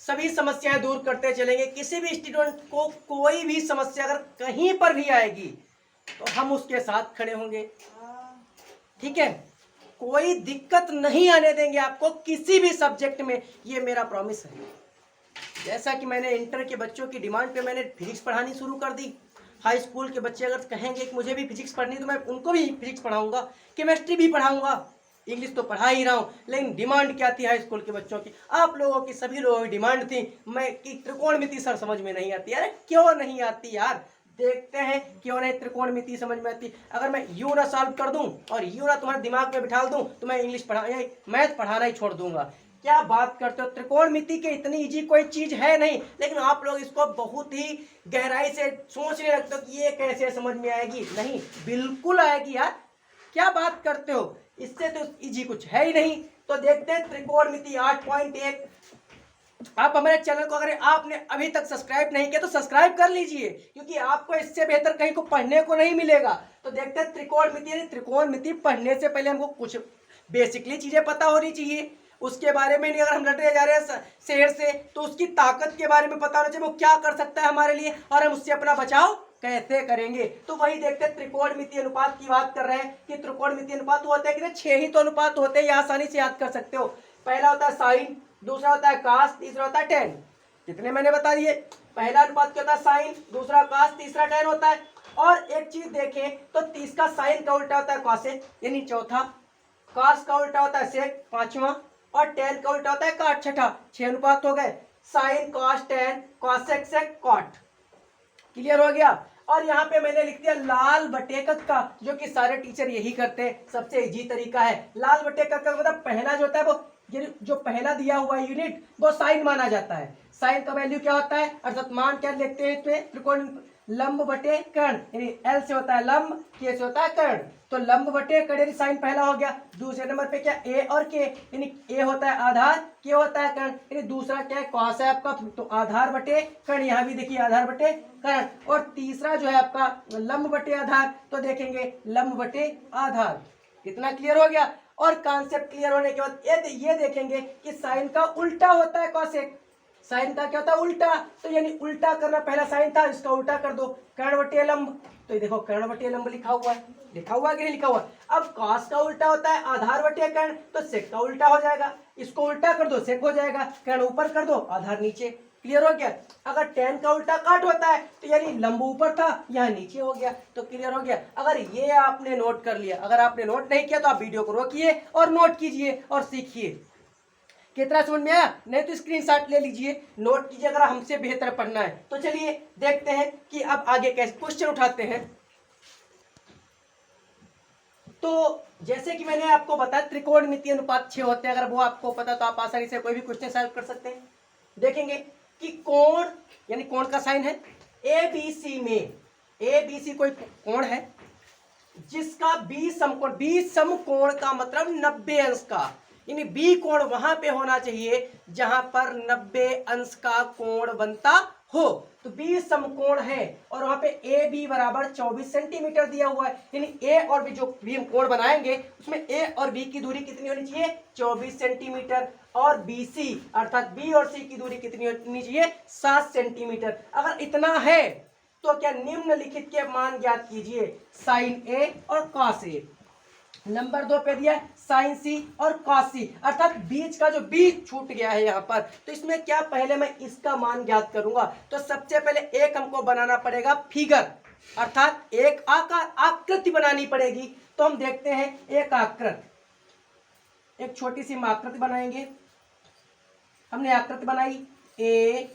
सभी समस्याएं दूर करते चलेंगे। किसी भी स्टूडेंट को कोई भी समस्या अगर कहीं पर भी आएगी तो हम उसके साथ खड़े होंगे, ठीक है। कोई दिक्कत नहीं आने देंगे आपको किसी भी सब्जेक्ट में, ये मेरा प्रॉमिस है। जैसा कि मैंने इंटर के बच्चों की डिमांड पे मैंने फिजिक्स पढ़ानी शुरू कर दी। हाई स्कूल के बच्चे अगर कहेंगे कि मुझे भी फिजिक्स पढ़नी तो मैं उनको भी फिजिक्स पढ़ाऊंगा, केमिस्ट्री भी पढ़ाऊंगा, इंग्लिश तो पढ़ा ही रहा हूँ। लेकिन डिमांड क्या थी हाई स्कूल के बच्चों की, आप लोगों की, सभी लोगों की डिमांड थी मैं कि त्रिकोणमिति सर समझ में नहीं आती। अरे क्यों नहीं आती यार, देखते हैं क्यों नहीं त्रिकोणमिति समझ में आती। अगर मैं यू ना सॉल्व कर दूं और यू ना तुम्हारे दिमाग में बिठा दूं तो मैं इंग्लिश पढ़ा मैथ पढ़ाना ही छोड़ दूंगा। क्या बात करते हो, त्रिकोणमिति के इतनी इजी कोई चीज है नहीं, लेकिन आप लोग इसको बहुत ही गहराई से सोचने लगते हो कि ये कैसे समझ में आएगी। नहीं, बिल्कुल आएगी यार, क्या बात करते हो, इससे तो इजी कुछ है ही नहीं। तो देखते हैं त्रिकोणमिति 8.1। आप हमारे चैनल को अगर आपने अभी तक सब्सक्राइब नहीं किया तो सब्सक्राइब कर लीजिए, क्योंकि आपको इससे बेहतर कहीं को पढ़ने को नहीं मिलेगा। तो देखते हैं त्रिकोणमिति। त्रिकोणमिति पढ़ने से पहले हमको कुछ बेसिकली चीजें पता होनी चाहिए, उसके बारे में नहीं। अगर हम लड़ने जा रहे हैं शेर से तो उसकी ताकत के बारे में पता होना चाहिए, वो क्या कर सकता है हमारे लिए और हम उससे अपना बचाव कैसे करेंगे। तो वही देखते हैं, त्रिकोणमिति अनुपात की बात कर रहे हैं कि त्रिकोणमिति अनुपात होते हैं कितने, 6 ही तो अनुपात होते हैं, ये आसानी से याद कर सकते हो। पहला होता है साइन, दूसरा होता है कास, तीसरा होता है टेन। कितने मैंने बता दिए, पहला अनुपात क्या होता है साइन, दूसरा कास, तीसरा टेन होता है। और एक चीज देखें तो 30 का साइन का उल्टा होता है कॉसेक यानी चौथा, कास का उल्टा होता है सेक पांचवा, और टेन का उल्टा होता है काट छठा। 6 अनुपात हो गए, sine cos tan cosec sec cot. Clear हो गया। और यहाँ पे मैंने लिख दिया लाल बटे कक्का, जो कि सारे टीचर यही करते हैं, सबसे इजी तरीका है। लाल बटे कक्का मतलब पहला जो होता है वो जो पहला दिया हुआ यूनिट वो साइन माना जाता है। साइन का वैल्यू क्या होता है, अर्थात मान क्या लिखते हैं इसमें, त्रिकोण लंब बटे कर्ण, यानी एल से होता है लंब, के से होता है कर्ण। तो लंब बटे कर्ण यानी साइन पहला हो गया। दूसरे नंबर पे क्या, ए और के, यानी ए होता है आधार, के होता है कर्ण, यानी दूसरा क्या है, कॉस है आपका, तो आधार बटे कर्ण, यहाँ भी देखिए आधार बटे कर्ण। और तीसरा जो है आपका लंब बटे आधार, तो देखेंगे लंब बटे आधार। कितना क्लियर हो गया। और कॉन्सेप्ट क्लियर होने के बाद ये देखेंगे कि साइन का उल्टा होता है कॉसेक। साइन का क्या होता है, उल्टा, तो यानी उल्टा करना, पहला साइन था इसका उल्टा कर दो, कर्ण बटे लंब। तो ये देखो कर्ण बटे लंब लिखा हुआ है, लिखा हुआ कि नहीं लिखा हुआ। अब कॉस का उल्टा होता है आधार बटे कर्ण, तो सेक का उल्टा हो जाएगा, इसको उल्टा कर दो सेक हो जाएगा, कर्ण ऊपर कर दो आधार नीचे। क्लियर हो गया। अगर टेन का उल्टा काट होता है तो यानी लंब ऊपर था यहाँ नीचे हो गया, तो क्लियर हो गया। अगर ये आपने नोट कर लिया, अगर आपने नोट नहीं किया तो आप वीडियो को रोकिए और नोट कीजिए और सीखिए। कितना समझ में आया, नहीं तो स्क्रीनशॉट ले लीजिए, नोट कीजिए अगर हमसे बेहतर पढ़ना है तो। चलिए देखते हैं कि अब आगे कैसे क्वेश्चन उठाते हैं। तो जैसे कि मैंने आपको बताया त्रिकोणमिति अनुपात 6 होते हैं, अगर वो आपको पता तो आप आसानी से कोई भी क्वेश्चन सॉल्व कर सकते हैं। देखेंगे कि कोण, यानी कोण का साइन है ए बी सी में, ए बी सी कोई कोण है जिसका बी समकोण, बी समकोण का मतलब 90 अंश का, यानी बी कोण वहां पे होना चाहिए जहां पर 90 अंश का कोण बनता हो। तो बी समकोण है और वहां पे ए बी बराबर 24 सेंटीमीटर दिया हुआ है, यानी ए और बी जो भी हम कोण बनाएंगे उसमें ए और बी की दूरी कितनी होनी चाहिए, 24 सेंटीमीटर। और बी सी अर्थात बी और सी की दूरी कितनी होनी चाहिए, 7 सेंटीमीटर। अगर इतना है तो क्या निम्नलिखित के मान ज्ञात कीजिए, साइन ए और कॉस ए। नंबर 2 पे दिया साइन सी और कॉस सी, अर्थात बीच का जो बीच छूट गया है यहाँ पर, तो इसमें क्या, पहले मैं इसका मान ज्ञात करूंगा। तो सबसे पहले एक हमको बनाना पड़ेगा फिगर, अर्थात एक आकार, आकृति बनानी पड़ेगी। तो हम देखते हैं एक आकृति, एक छोटी सी आकृति बनाएंगे। हमने आकृति बनाई ए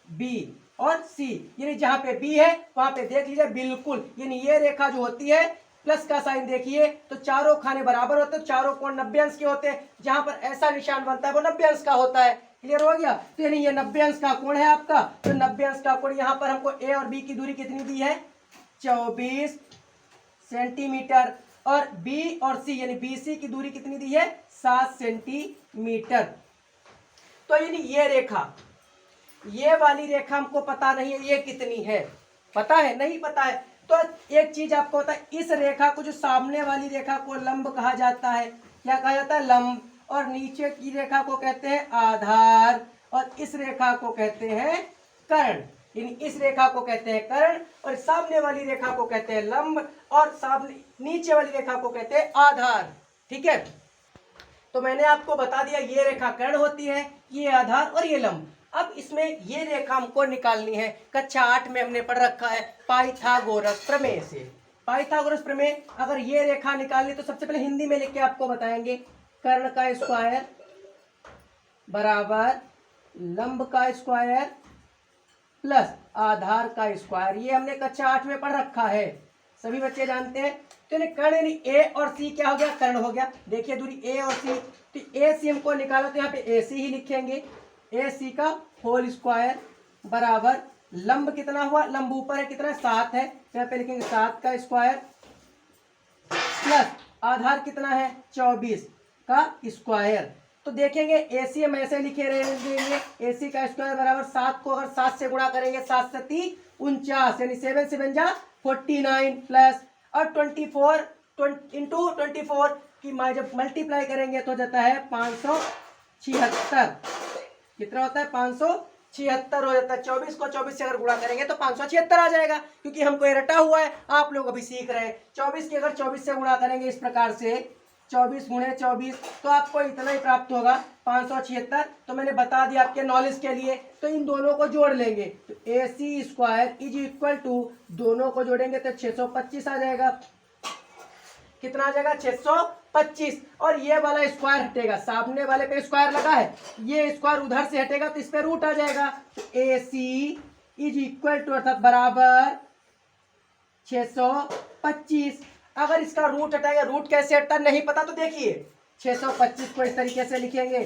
बी और सी, यानी जहां पे बी है वहां पे देख लीजिए बिल्कुल, यानी ये रेखा जो होती है प्लस का साइन देखिए तो चारों खाने बराबर होते हैं, चारों कोण 90 अंश के होते हैं, जहां पर ऐसा निशान बनता है वो 90 अंश का होता है। क्लियर हो गया। तो यानी ये 90 अंश का कोण है आपका, तो 90 अंश का कोण, यहाँ पर हमको ए और बी की दूरी कितनी दी है, 24 सेंटीमीटर, और बी और सी यानी बी सी की दूरी कितनी दी है, 7 सेंटीमीटर। तो यानी ये रेखा, ये वाली रेखा हमको पता नहीं है ये कितनी है, पता है, नहीं पता है। तो एक चीज आपको पता है, इस रेखा को, जो सामने वाली रेखा को लंब कहा जाता है, क्या कहा जाता है, लंब। और नीचे की रेखा को कहते हैं आधार, और इस रेखा को कहते हैं कर्ण। यानी इस रेखा को कहते हैं कर्ण और सामने वाली रेखा को कहते हैं लंब और सामने नीचे वाली रेखा को कहते हैं आधार। ठीक है, तो मैंने आपको बता दिया ये रेखा कर्ण होती है, ये आधार और ये लंब। अब इसमें ये रेखा हमको निकालनी है। कक्षा 8 में हमने पढ़ रखा है पाइथागोरस प्रमेय से। पाइथागोरस प्रमेय, अगर ये रेखा निकालनी तो सबसे पहले हिंदी में लिख के आपको बताएंगे। कर्ण का स्क्वायर बराबर लंब का स्क्वायर प्लस आधार का स्क्वायर। ये हमने कक्षा 8 में पढ़ रखा है, सभी बच्चे जानते हैं। तो कर्ण यानी ए और सी क्या हो गया, कर्ण हो गया। देखिए दूरी ए और सी, तो ए सी हमको निकाला तो यहाँ पे ए सी ही लिखेंगे, ए सी का होल स्क्वायर बराबर लंब कितना हुआ, लंब ऊपर है कितना 7 है, यहाँ पे लिखेंगे 7 का स्क्वायर प्लस आधार कितना है 24 का स्क्वायर। तो देखेंगे ए सी हम ऐसे लिखे रहेंगे, ए सी का स्क्वायर बराबर 7 को अगर 7 से गुणा करेंगे 7 7 49 यानी 7 7 जा 49 प्लस और 24 इंटू 24 की जब मल्टीप्लाई करेंगे तो जाता है 576। कितना होता है 576 हो जाता है। 24 को 24 से अगर गुणा करेंगे तो 576 आ जाएगा, क्योंकि हमको ये रटा हुआ है, आप लोग अभी सीख रहे हैं। 24 की अगर 24 से गुणा करेंगे इस प्रकार से 24 गुणे 24 तो आपको इतना ही प्राप्त होगा 576। तो मैंने बता दिया आपके नॉलेज के लिए। तो इन दोनों को जोड़ लेंगे तो ए सी स्क्वायर इज इक्वल टू, दोनों को जोड़ेंगे तो 625 आ जाएगा। कितना आ जाएगा 625। और ये वाला स्क्वायर हटेगा, सामने वाले पे स्क्वायर लगा है, ये स्क्वायर उधर से हटेगा तो इस पे रूट आ जाएगा। तो ए सी इज इक्वल टू अर्थात बराबर 625। अगर इसका रूट हटाएगा, रूट कैसे हटता नहीं पता तो देखिए 625 को इस तरीके से लिखेंगे।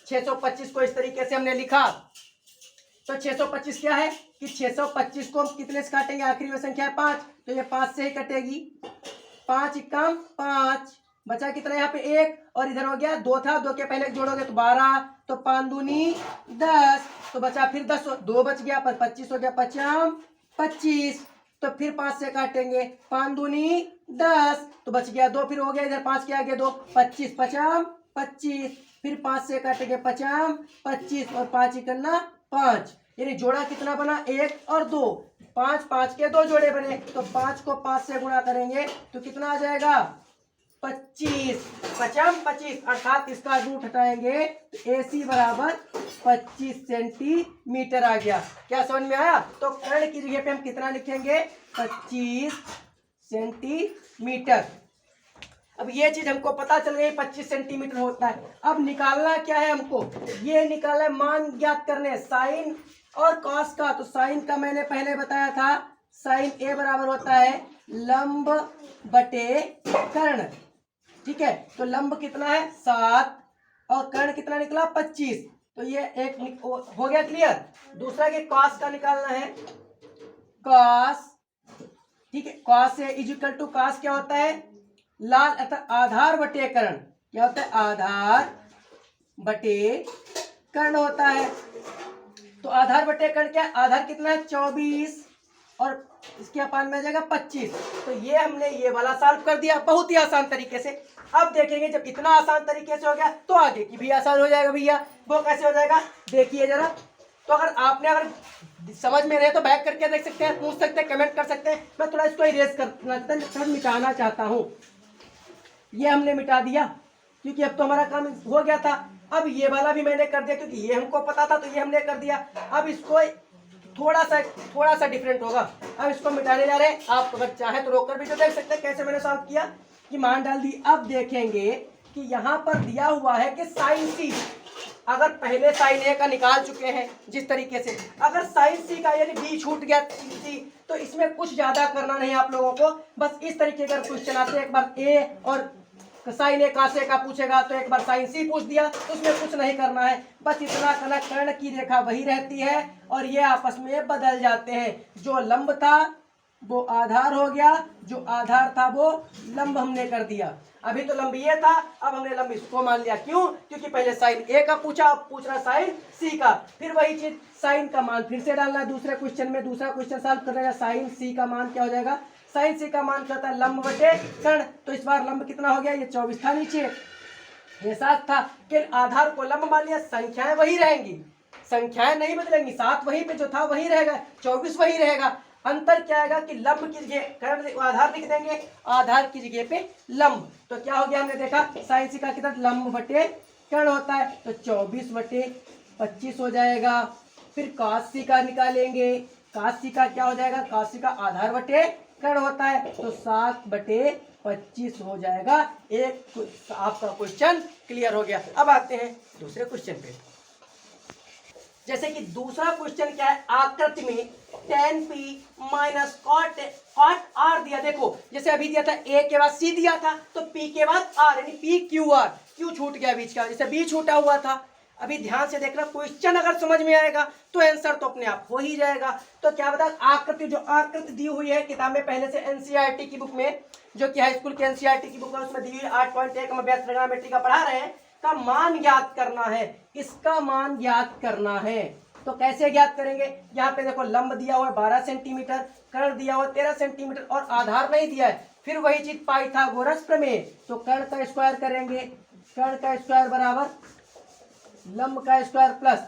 625 को इस तरीके से हमने लिखा तो 625 क्या है कि 625 को हम कितने से काटेंगे, आखिरी में संख्या है 5 तो ये 5 से ही कटेगी। 5 कम 5 बचा कितना यहाँ पे 1 और इधर हो गया 2 था, 2 के पहले जोड़ोगे तो 12 तो 5 दूनी 10 तो बचा फिर 10, 2 बच गया पर 25 हो गया 5 25 तो फिर 5 से काटेंगे 5 दूनी 10 तो बच गया 2, फिर हो गया इधर 5 के आगे 2 25 5 25 फिर 5 से काटेंगे 5 25 और 5 इकन्ना 5 यानी जोड़ा कितना बना 1 और 2, 5 5 के 2 जोड़े बने तो 5 को 5 से गुणा करेंगे तो कितना आ जाएगा 25 25 अर्थात इसका रूट हटाएंगे तो ए सी बराबर 25 सेंटीमीटर आ गया। क्या समझ में आया? तो कर्ण की जगह पे हम कितना लिखेंगे 25 सेंटीमीटर। अब ये चीज हमको पता चल गई 25 सेंटीमीटर होता है। अब निकालना क्या है हमको, ये निकालना है मान ज्ञात करने साइन और कॉस का। तो साइन का मैंने पहले बताया था, साइन ए बराबर होता है लंब बटे कर्ण। ठीक है, तो लंब कितना है 7 और कर्ण कितना निकला 25, तो ये एक हो गया क्लियर। दूसरा के कॉस का निकालना है, कॉस। ठीक है, कॉस से इज इक्वल टू कॉस क्या होता है लाल अर्थात आधार बटे कर्ण। क्या होता है आधार बटे कर्ण होता है। तो आधार बटे कर्ण क्या, आधार कितना है 24 और इसके अपान में आ जाएगा 25। तो ये हमने ये वाला सॉल्व कर दिया बहुत ही आसान तरीके से। अब देखेंगे जब इतना आसान तरीके से हो गया तो आगे की भी आसान हो जाएगा भैया। वो कैसे हो जाएगा देखिए जरा। तो अगर आपने अगर समझ में रहे तो बैक करके देख सकते हैं, पूछ सकते हैं, कमेंट कर सकते हैं। मैं थोड़ा इसको इरेज करना मिटाना चाहता हूँ। ये हमने मिटा दिया क्योंकि अब तो हमारा काम हो गया था। अब ये वाला भी मैंने कर दिया क्योंकि ये हमको पता था तो ये हमने कर दिया। अब इसको थोड़ा सा डिफरेंट होगा। अब इसको मिटाने जा रहे हैं। आप अगर चाहे तो रोककर भी तो देख सकते हैं कैसे मैंने सॉल्व किया कि मान डाल दी। अब देखेंगे कि यहाँ पर दिया हुआ है कि साइन सी, अगर पहले साइन ए का निकाल चुके हैं जिस तरीके से, अगर साइन सी का यानी बी छूट गया सी, तो इसमें कुछ ज्यादा करना नहीं आप लोगों को। बस इस तरीके का क्वेश्चन आते हैं, एक बार ए और साइन ए का से का पूछेगा तो एक बार साइन सी पूछ दिया तो उसमें कुछ नहीं करना है। बस इतना करना, कर्ण की रेखा वही रहती है और ये आपस में बदल जाते हैं। जो लंब था वो आधार हो गया, जो आधार था वो लंब हमने कर दिया। अभी तो लंब ये था, अब हमने लंब इसको मान लिया। क्यों? क्योंकि पहले साइन ए का पूछा, पूछ रहा साइन सी का। फिर वही चीज साइन का मान फिर से डालना है दूसरे क्वेश्चन में। दूसरा क्वेश्चन सॉल्व करने का साइन सी का मान क्या हो जाएगा, साइन सी का मान क्या होता है लंब बटे कर्ण। तो इस बार लंब कितना हो गया, ये 24 था नीचे, ये 7 था कि आधार को लंब मान लिया, संख्याएं वही रहेंगी, संख्याएं नहीं बदलेंगी, 7 वहीं पे जो था वही रहेगा, 24 वही रहेगा। अंतर क्या आएगा कि लंब की जगह आधार लिख देंगे, आधार की जगह पे लंब। तो क्या हो गया, हमने देखा साइन सी का कितना लंब बटे कर्ण होता है, तो 24/25 हो जाएगा। फिर cos सी का निकालेंगे, cos सी का क्या हो जाएगा, cos सी का आधार बटे कर्ण होता है, तो 7/25 हो जाएगा। एक आपका क्वेश्चन क्लियर हो गया। अब आते हैं दूसरे क्वेश्चन पे। जैसे कि दूसरा क्वेश्चन क्या है, आकृति में tan p minus cot r दिया। देखो जैसे अभी दिया था a के बाद c दिया था, तो p के बाद r यानी p q r, q छूट गया बीच का, जैसे b छूटा हुआ था। अभी ध्यान से देखना, क्वेश्चन अगर समझ में आएगा तो आंसर तो अपने आप हो ही जाएगा। तो क्या बता, आकृति जो आकृति दी हुई है किताब में पहले से एनसीईआरटी की बुक में, जो कि हाई स्कूल के एनसीईआरटी की बुक है, उसमें दी हुई 8.1 हम अभ्यास ट्रिग्नोमेट्री का पढ़ा रहे हैं, का मान ज्ञात करना है, इसका मान ज्ञात करना है। तो कैसे ज्ञात करेंगे, यहाँ पे देखो लंब दिया हुआ है 12 सेंटीमीटर, कर्ण दिया हुआ 13 सेंटीमीटर और आधार नहीं दिया है। फिर वही चीज पाइथागोरस प्रमेय, तो कर्ण का स्क्वायर करेंगे, कर्ण का स्क्वायर बराबर लंब का स्क्वायर प्लस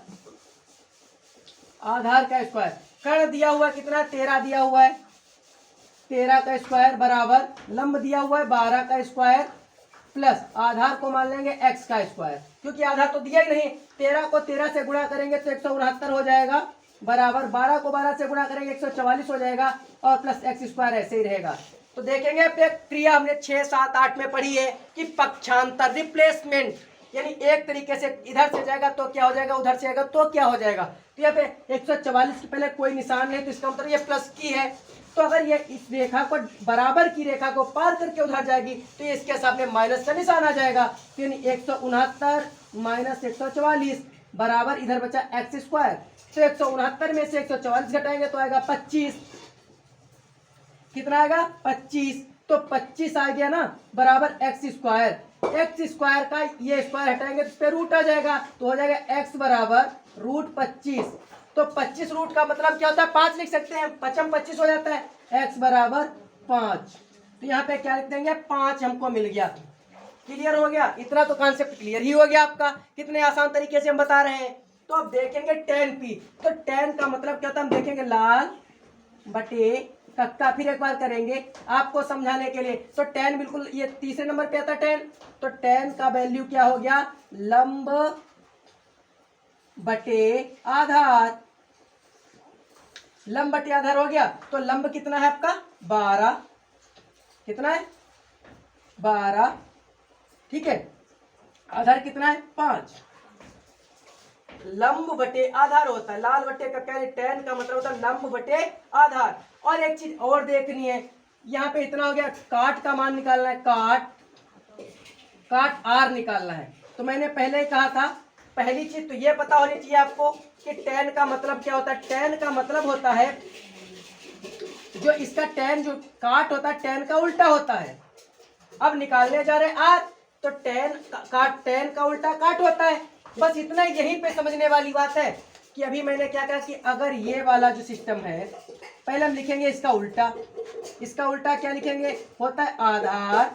आधार का स्क्वायर। कर्ण दिया हुआ कितना, 13 दिया हुआ है, 13 का स्क्वायर बराबर लंब दिया हुआ है 12 का स्क्वायर प्लस आधार को मान लेंगे x का स्क्वायर, क्योंकि आधार तो दिया ही नहीं। 13 को 13 से गुणा करेंगे तो 169 हो जाएगा, बराबर 12 को 12 से गुणा करेंगे 144 हो जाएगा, और प्लस x स्क्वायर ऐसे ही रहेगा। तो देखेंगे क्रिया हमने 6, 7, 8 में पढ़ी है कि पक्षांतर रिप्लेसमेंट, यानी एक तरीके से इधर से जाएगा तो क्या हो जाएगा, उधर से आएगा तो क्या हो जाएगा। तो यहाँ पे 144 के पहले कोई निशान नहीं, तो इसका मतलब ये प्लस की है। तो अगर ये इस रेखा को बराबर की रेखा को पार करके उधर जाएगी तो ये इसके सामने माइनस का निशान आ जाएगा। तो यानी 169 माइनस 144 बराबर इधर बचा एक्स स्क्वायर। तो 169 में से 144 घटाएंगे तो आएगा 25। कितना आएगा, 25। तो 25 आ गया ना, बराबर एक्स स्क्वायर। एक्स स्क्वायर का ये स्क्वायर हटाएंगे तो इस पे रूट आ जाएगा, तो हो जाएगा एक्स बराबर रूट 25। तो 25 रूट का मतलब क्या होता है, 5 लिख सकते हैं, 5 25 हो जाता है, x बराबर 5। तो यहाँ पे क्या लिख देंगे, 5 हमको मिल गया। क्लियर हो गया, इतना तो कॉन्सेप्ट क्लियर ही हो गया आपका, कितने आसान तरीके से हम बता रहे हैं। तो अब देखेंगे tan p, तो tan का मतलब क्या होता है, हम देखेंगे लाल बटे कक्का। फिर एक बार करेंगे आपको समझाने के लिए। तो tan बिल्कुल ये तीसरे नंबर पे आता है tan। तो tan का वैल्यू क्या हो गया, लंब बटे आधार, लंब बटे आधार हो गया। तो लंब कितना है आपका 12, कितना है 12, ठीक है। आधार कितना है 5। लंब बटे आधार होता है, लाल बटे का क्या, tan का मतलब होता है लंब बटे आधार। और एक चीज और देखनी है, यहाँ पे इतना हो गया, काट का मान निकालना है, काट r निकालना है। तो मैंने पहले ही कहा था, पहली चीज तो ये पता होनी चाहिए आपको कि tan का मतलब क्या होता है। tan का मतलब होता है, जो इसका tan जो काट होता है tan का उल्टा होता है। अब निकालने जा रहे हैं r, तो tan का उल्टा काट होता है। बस इतना यहीं पे समझने वाली बात है कि अभी मैंने क्या कहा कि अगर ये वाला जो सिस्टम है, पहले हम लिखेंगे इसका उल्टा। इसका उल्टा क्या लिखेंगे, होता है आधार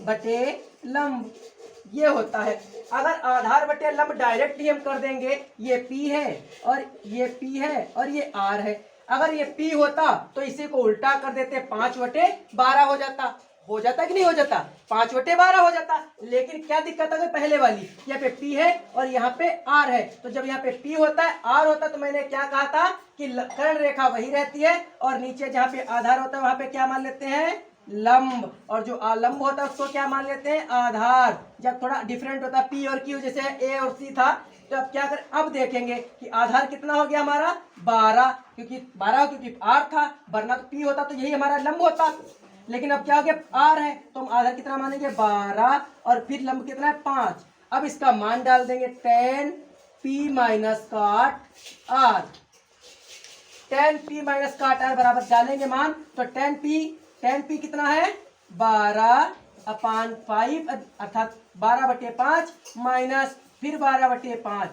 बटे लंब, ये होता है। अगर आधार बटे लंब डायरेक्ट ही हम कर देंगे, ये P है और ये P है और ये R है। अगर ये P होता तो इसी को उल्टा कर देते, 5/12 हो जाता कि नहीं हो जाता, 5/12 हो जाता। लेकिन क्या दिक्कत है, पहले वाली यहाँ पे P है और यहाँ पे R है। तो जब यहाँ पे P होता है R होता है, तो मैंने क्या कहा था कि कर्ण रेखा वही रहती है और नीचे जहाँ पे आधार होता है वहां पे क्या मान लेते हैं, लंब, और जो लंब होता है उसको क्या मान लेते हैं, आधार। जब थोड़ा डिफरेंट होता है P और Q, जैसे A और C था, तो अब क्या करें, अब देखेंगे कि आधार कितना हो गया हमारा 12, क्योंकि 12 क्योंकि R था, वरना तो P होता तो यही हमारा लंब होता। लेकिन अब क्या हो गया R है, तो हम आधार कितना मानेंगे 12, और फिर लंब कितना है 5। अब इसका मान डाल देंगे, tan p माइनस काट r, tan p माइनस काट r बराबर डालेंगे मान, तो tan p कितना है 12/5, अर्थात 12/5 माइनस फिर 12/5,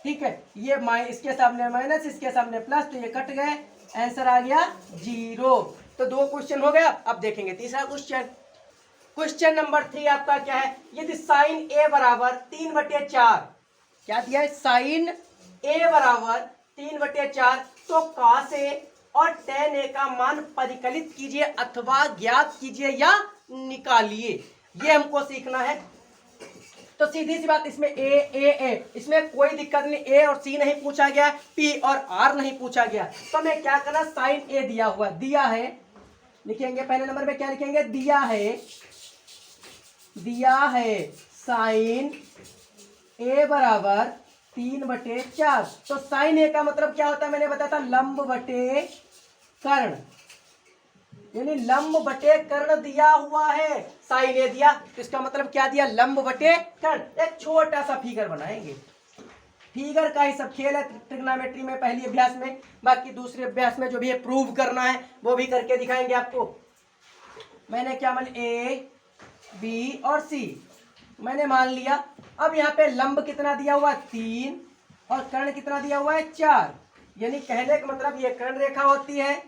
ठीक है। ये इसके सामने माइनस, इसके सामने प्लस, तो ये कट गए, आंसर आ गया 0। तो 2 क्वेश्चन हो गया। अब देखेंगे तीसरा क्वेश्चन। क्वेश्चन नंबर 3 आपका क्या है, यदि साइन ए बराबर 3/4, क्या दिया है, साइन ए बराबर 3/4, तो कॉस ए और टेन ए का मान परिकलित कीजिए अथवा ज्ञात कीजिए या निकालिए, ये हमको सीखना है। तो सीधी सी बात, इसमें ए इसमें कोई दिक्कत नहीं, ए और सी नहीं पूछा गया, पी और आर नहीं पूछा गया, तो हमें क्या करना, साइन ए दिया हुआ, दिया है, लिखेंगे पहले नंबर में क्या लिखेंगे, दिया है साइन ए बराबर 3/4, तो साइन ए का मतलब क्या होता है, मैंने बताया था लंब बटे कर्ण, यानी लंब बटे कर्ण दिया हुआ है, साइन ए दिया तो इसका मतलब क्या दिया, लंब बटे कर्ण। एक छोटा सा फिगर बनाएंगे, फिगर का ही सब खेल है ट्रिग्नोमेट्री में, पहली अभ्यास में, बाकी दूसरे अभ्यास में जो भी है प्रूव करना है वो भी करके दिखाएंगे आपको। मैंने क्या मान, ए बी और सी मैंने मान लिया। अब यहाँ पे लंब कितना दिया हुआ, 3, और कर्ण कितना दिया हुआ है, 4, यानी कहने का मतलब ये कर्ण रेखा होती है,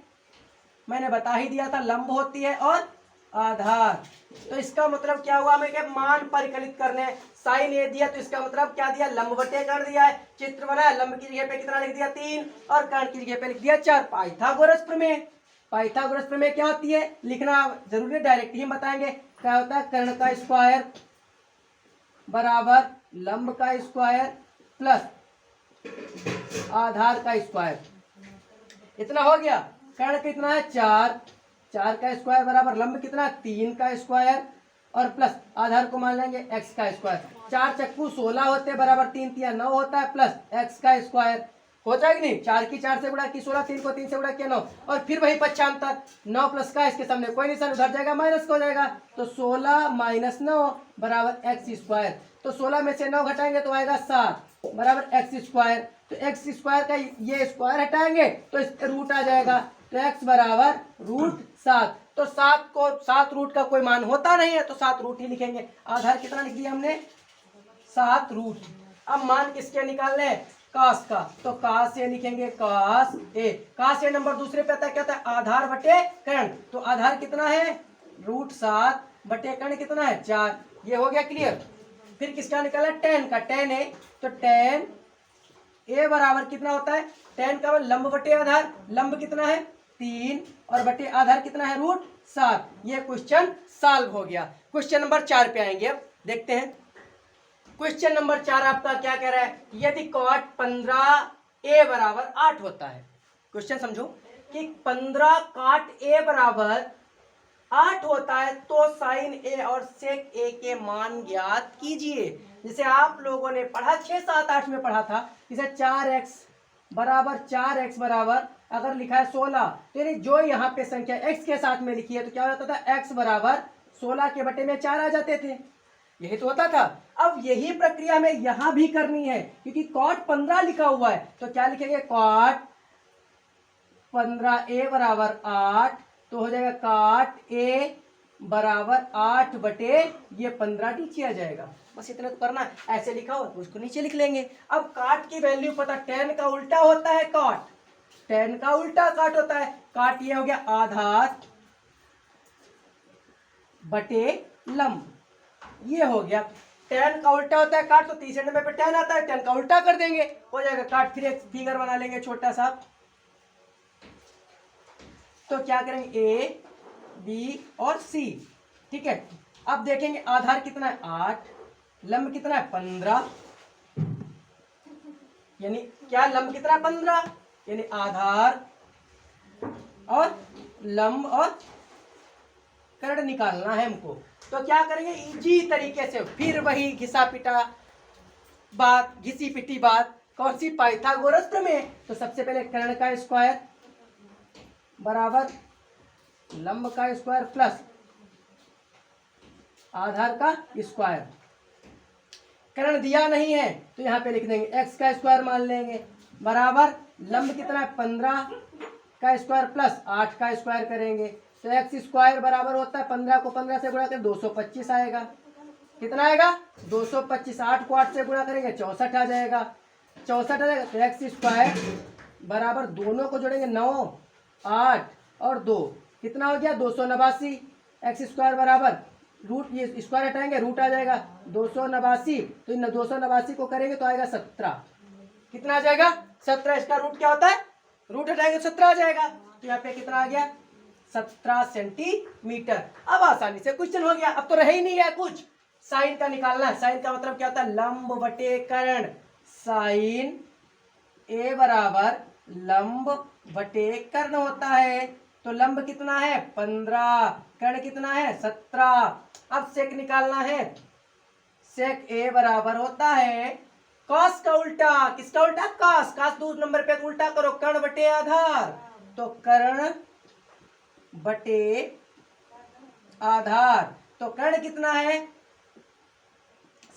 मैंने बता ही दिया था लंब होती है, और आधार, तो इसका मतलब क्या हुआ, हमें क्या मान परिकलित करने, साइन ए दिया तो इसका मतलब क्या दिया, लंब बटे कर्ण दिया है, चित्र बनाया, लंब की जगह पे कितना लिख दिया 3 और कर्ण की जगह पे लिख दिया 4। पाइथागोरस प्रमेय क्या होती है, लिखना जरूरी, डायरेक्ट ही बताएंगे, क्या होता है, कर्ण का स्क्वायर बराबर लंब का स्क्वायर प्लस आधार का स्क्वायर, इतना हो गया। कर्ण कितना है, 4 का स्क्वायर बराबर लंब कितना, 3 का स्क्वायर और प्लस आधार को मान लेंगे x का स्क्वायर, 4 चक्कू 16 होते हैं, बराबर 3 3 9 होता है, प्लस x का स्क्वायर होता है कि नहीं, 4 की 4 से गुणा की 16, 3 को 3 से गुणा किया 9, और फिर वही पक्षांतर 9 प्लस का, इसके सामने कोई निशान, उधर जाएगा माइनस हो जाएगा, तो 16 - 9 बराबर एक्स स्क्वायर, तो 16 में से 9 घटाएंगे तो आएगा 7 बराबर एक्स स्क्वायर, तो एक्स स्क्वायर का ये स्क्वायर हटाएंगे तो इस रूट आ जाएगा, तो x बराबर √7, तो 7 रूट का कोई मान होता नहीं है तो 7 रूट ही लिखेंगे। आधार कितना लिख दिया हमने, 7 रूट। अब मान किसके निकालने हैं, कास का, तो कास ए लिखेंगे, कास ए नंबर दूसरे पे आता है, क्या होता है, आधार बटे कर्ण, तो आधार कितना है, √7 बटे कर्ण कितना है, 4, ये हो गया क्लियर। फिर किसका निकाला, टेन का, टेन ए, तो टेन ए बराबर कितना होता है, टेन का लंब बटे आधार, लंब कितना है 3 और बटे आधार कितना है √7, ये क्वेश्चन सॉल्व हो गया। क्वेश्चन नंबर 4 पे आएंगे, अब देखते हैं। क्वेश्चन नंबर 4 आपका क्या कह रहा है, यदि cot 15a बराबर 8 होता है, क्वेश्चन समझो कि 15 cot a बराबर 8 होता है तो साइन ए और सेक ए के मान ज्ञात कीजिए। जैसे आप लोगों ने पढ़ा 6, 7, 8 में पढ़ा था, जैसे 4x बराबर अगर लिखा है 16, तो यानी जो यहाँ पे संख्या x के साथ में लिखी है तो क्या होता था, x बराबर 16 के बटे में 4 आ जाते थे, यही तो होता था। अब यही प्रक्रिया हमें यहाँ भी करनी है, क्योंकि cot 15 लिखा हुआ है, तो क्या लिखेंगे, cot 15a बराबर 8, तो हो जाएगा cot a बराबर 8 बटे ये 15 नीचे आ जाएगा, बस इतना तो करना है। ऐसे लिखा हो तो उसको नीचे लिख लेंगे। अब काट की वैल्यू पता, tan का उल्टा होता है cot, tan का उल्टा काट होता है, काट ये हो गया आधार बटे लंब, ये हो गया। tan का उल्टा होता है काट, तो तीसरे नंबर पे tan आता है, tan का उल्टा कर देंगे, हो जाएगा काट। फिर एक फिगर बना लेंगे छोटा सा, तो क्या करेंगे, ए बी और सी, ठीक है। अब देखेंगे आधार कितना है 8, लंब कितना है 15, यानी क्या लंब कितना है 15, यानी आधार और लंब और कर्ण निकालना है हमको। तो क्या करेंगे, इजी तरीके से फिर वही घिसा पिटा बात, घिसी पिटी बात, कौन सी, पाइथागोरस प्रमेय। तो सबसे पहले कर्ण का स्क्वायर बराबर लंब का स्क्वायर प्लस आधार का स्क्वायर, कर्ण दिया नहीं है तो यहाँ पे लिख देंगे x का स्क्वायर मान लेंगे, बराबर लंब कितना है 15 का स्क्वायर प्लस 8 का स्क्वायर करेंगे, तो x स्क्वायर बराबर होता है 15 को 15 से गुणा करें 225 आएगा, कितना आएगा 225, 8 को 8 से गुणा करेंगे 64 आ जाएगा, 64 आ जाएगा, तो x स्क्वायर बराबर दोनों को जोड़ेंगे 9, 8 और 2, कितना हो गया 289, x स्क्वायर बराबर रूट ये स्क्वायर हटाएंगे रूट आ जाएगा 289, तो इन 289 को करेंगे तो आएगा 17। कितना आ जाएगा 17। इसका रूट क्या होता है, रूट हटाएंगे 17 आ जाएगा। तो यहाँ पे कितना आ गया 17 सेंटीमीटर। अब आसानी से क्वेश्चन हो गया, अब तो रह ही नहीं है कुछ, साइन का निकालना है। साइन का मतलब क्या होता है, लंब बटे कर्ण। साइन ए बराबर लंब बटे कर्ण होता है। तो लंब कितना है 15, कर्ण कितना है 17। अब सेक निकालना है। सेक ए बराबर होता है कॉस का उल्टा, किसका उल्टा, कॉस। कॉस 2 नंबर पे उल्टा करो, कर्ण बटे आधार। तो कर्ण बटे आधार, तो कर्ण कितना है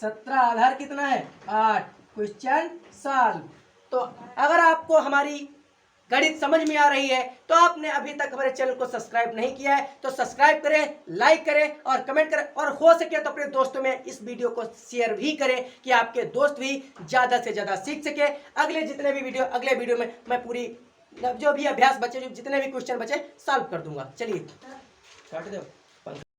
17, आधार कितना है 8। Question solve. तो अगर आपको हमारी गणित समझ में आ रही है तो आपने अभी तक हमारे चैनल को सब्सक्राइब नहीं किया है तो सब्सक्राइब करें, लाइक करें और कमेंट करें, और हो सके तो अपने दोस्तों में इस वीडियो को शेयर भी करें कि आपके दोस्त भी ज़्यादा से ज़्यादा सीख सके। अगले वीडियो में मैं पूरी जो भी अभ्यास बचे, जो जितने भी क्वेश्चन बचे सॉल्व कर दूंगा। चलिए काट दो।